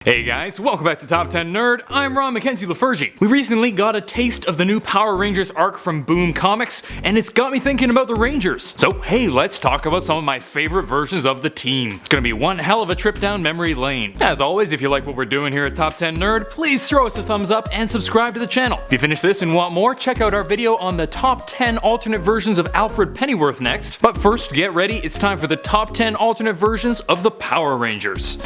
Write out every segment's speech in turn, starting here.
Hey guys, welcome back to Top 10 Nerd. I'm Ron Mackenzie LaFergie. We recently got a taste of the new Power Rangers arc from Boom Comics, and it's got me thinking about the Rangers. So hey, let's talk about some of my favorite versions of the team. It's gonna be one hell of a trip down memory lane. As always, if you like what we're doing here at Top 10 Nerd, please throw us a thumbs up and subscribe to the channel. If you finish this and want more, check out our video on the top 10 alternate versions of Alfred Pennyworth next. But first, get ready, it's time for the top 10 alternate versions of the Power Rangers.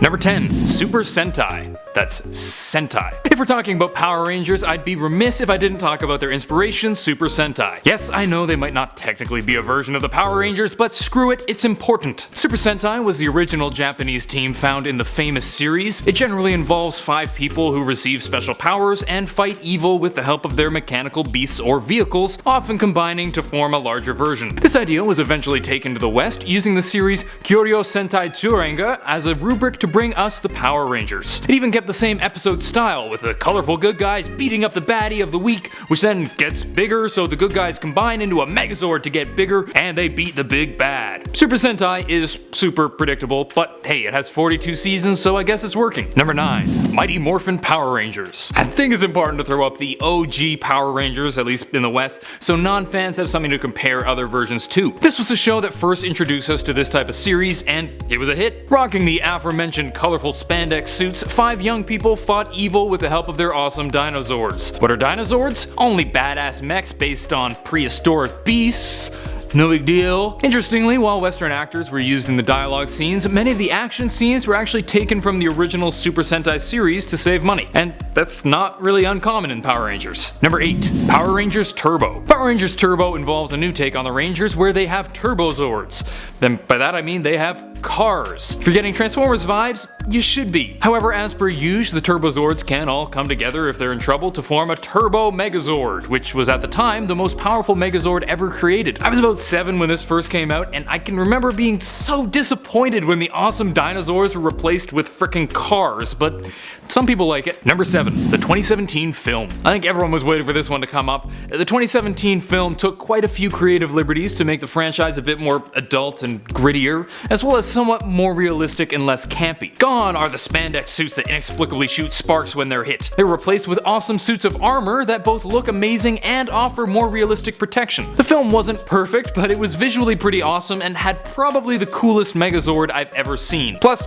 Number 10. Super Sentai. That's Sentai. If we're talking about Power Rangers, I'd be remiss if I didn't talk about their inspiration, Super Sentai. Yes, I know they might not technically be a version of the Power Rangers, but screw it, it's important. Super Sentai was the original Japanese team found in the famous series. It generally involves 5 people who receive special powers and fight evil with the help of their mechanical beasts or vehicles, often combining to form a larger version. This idea was eventually taken to the West using the series Kyoryo Sentai Tsurenga as a rubric to bring us the Power Rangers. It even kept the same episode style, with the colorful good guys beating up the baddie of the week, which then gets bigger, so the good guys combine into a Megazord to get bigger, and they beat the big bad. Super Sentai is super predictable, but hey, it has 42 seasons, so I guess it's working. Number 9. Mighty Morphin Power Rangers. I think it's important to throw up the OG Power Rangers, at least in the West, so non-fans have something to compare other versions to. This was the show that first introduced us to this type of series, and it was a hit. Rocking the aforementioned colorful spandex suits, 5 young people fought evil with the help of their awesome Dinozords. What are Dinozords? Only badass mechs based on prehistoric beasts. No big deal. Interestingly, while Western actors were used in the dialogue scenes, many of the action scenes were actually taken from the original Super Sentai series to save money, and that's not really uncommon in Power Rangers. Number 8. Power Rangers Turbo. Power Rangers Turbo involves a new take on the Rangers where they have Turbozords. Then by that I mean they have cars. If you're getting Transformers vibes, you should be. However, as per usual, the Turbozords can all come together if they're in trouble to form a Turbo Megazord, which was at the time the most powerful Megazord ever created. I was about 7 when this first came out, and I can remember being so disappointed when the awesome dinosaurs were replaced with frickin' cars, but some people like it. Number 7. The 2017 film. I think everyone was waiting for this one to come up. The 2017 film took quite a few creative liberties to make the franchise a bit more adult and grittier, as well as somewhat more realistic and less campy. Gone are the spandex suits that inexplicably shoot sparks when they're hit. They were replaced with awesome suits of armor that both look amazing and offer more realistic protection. The film wasn't perfect, but it was visually pretty awesome and had probably the coolest Megazord I've ever seen. Plus,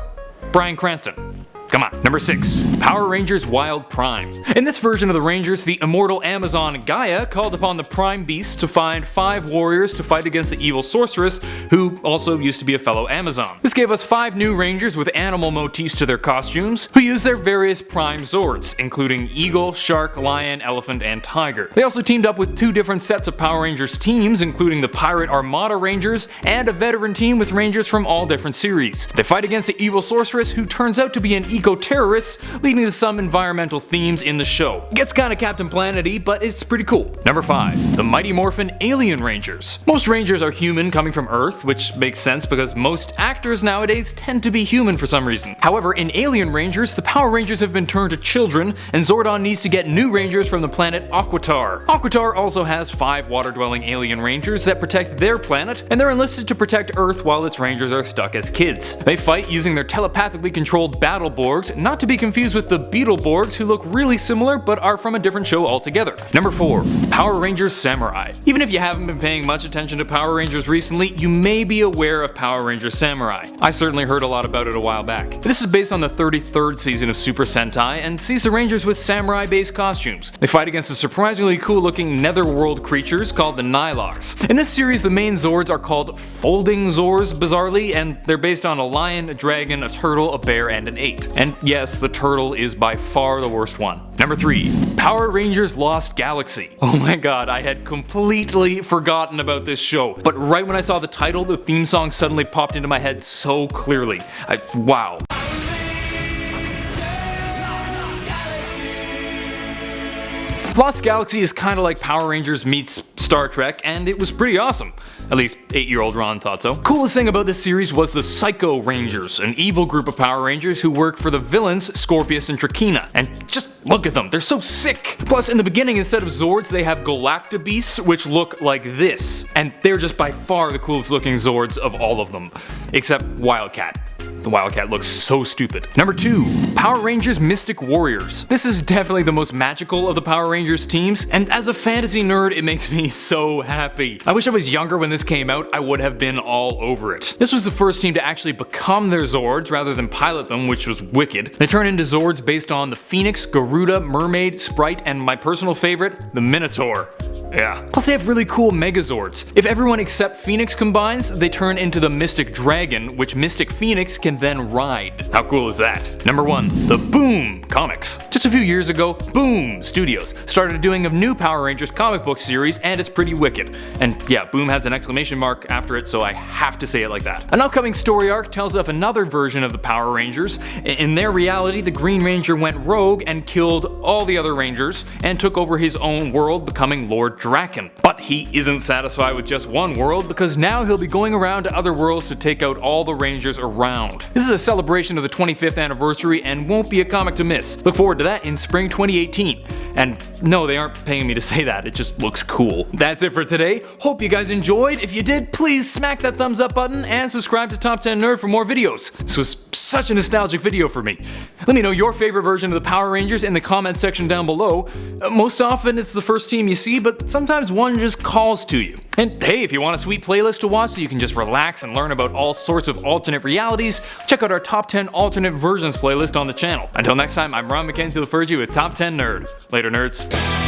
Bryan Cranston. Come on. Number 6. Power Rangers Wild Prime. In this version of the Rangers, the immortal Amazon Gaia called upon the Prime Beasts to find 5 warriors to fight against the evil sorceress, who also used to be a fellow Amazon. This gave us 5 new Rangers with animal motifs to their costumes, who used their various Prime Zords, including Eagle, Shark, Lion, Elephant, and Tiger. They also teamed up with 2 different sets of Power Rangers teams, including the Pirate Armada Rangers and a veteran team with Rangers from all different series. They fight against the evil sorceress, who turns out to be an eco-terrorists, leading to some environmental themes in the show. It gets kinda Captain Planet-y, but it's pretty cool. Number 5. The Mighty Morphin Alien Rangers. Most Rangers are human coming from Earth, which makes sense because most actors nowadays tend to be human for some reason. However, in Alien Rangers, the Power Rangers have been turned to children, and Zordon needs to get new Rangers from the planet Aquitar. Aquitar also has 5 water-dwelling alien Rangers that protect their planet, and they're enlisted to protect Earth while its Rangers are stuck as kids. They fight using their telepathically controlled battle Borgs, not to be confused with the Beetleborgs, who look really similar but are from a different show altogether. Number 4. Power Rangers Samurai. Even if you haven't been paying much attention to Power Rangers recently, you may be aware of Power Rangers Samurai. I certainly heard a lot about it a while back. This is based on the 33rd season of Super Sentai and sees the Rangers with samurai-based costumes. They fight against the surprisingly cool-looking netherworld creatures called the Nilox. In this series, the main Zords are called Folding Zords, bizarrely, and they're based on a lion, a dragon, a turtle, a bear, and an ape. And yes, the turtle is by far the worst one. Number 3. Power Rangers Lost Galaxy. Oh my god, I had completely forgotten about this show, but right when I saw the title, the theme song suddenly popped into my head so clearly. Wow. Lost Galaxy is kinda like Power Rangers meets Star Trek, and it was pretty awesome. At least 8-year-old Ron thought so. Coolest thing about this series was the Psycho Rangers, an evil group of Power Rangers who work for the villains Scorpius and Trakina. And just look at them, they're so sick! Plus, in the beginning, instead of Zords, they have Galactabeasts, which look like this. And they're just by far the coolest looking Zords of all of them. Except Wildcat. The Wildcat looks so stupid. Number 2, Power Rangers Mystic Warriors. This is definitely the most magical of the Power Rangers teams, and as a fantasy nerd, it makes me so happy. I wish I was younger when this came out, I would have been all over it. This was the first team to actually become their Zords rather than pilot them, which was wicked. They turn into Zords based on the Phoenix, Garuda, Mermaid, Sprite, and my personal favorite, the Minotaur. Yeah. Plus they have really cool Megazords. If everyone except Phoenix combines, they turn into the Mystic Dragon, which Mystic Phoenix can then ride. How cool is that? Number 1, the Boom comics. Just a few years ago, Boom Studios started doing a new Power Rangers comic book series, and it's pretty wicked. And yeah, Boom has an exclamation mark after it, so I have to say it like that. An upcoming story arc tells of another version of the Power Rangers. In their reality, the Green Ranger went rogue and killed all the other Rangers, and took over his own world, becoming Lord Draken. But he isn't satisfied with just one world, because now he'll be going around to other worlds to take out all the Rangers around. This is a celebration of the 25th anniversary and won't be a comic to miss. Look forward to that in spring 2018. And no, they aren't paying me to say that, it just looks cool. That's it for today. Hope you guys enjoyed. If you did, please smack that thumbs up button and subscribe to Top 10 Nerd for more videos. This was such a nostalgic video for me. Let me know your favorite version of the Power Rangers in the comment section down below. Most often it's the first team you see, but sometimes one just calls to you. And hey, if you want a sweet playlist to watch so you can just relax and learn about all sorts of alternate realities, check out our Top 10 Alternate Versions playlist on the channel. Until next time, I'm Ron McKenzie Lafergie with Top 10 Nerd. Later, nerds.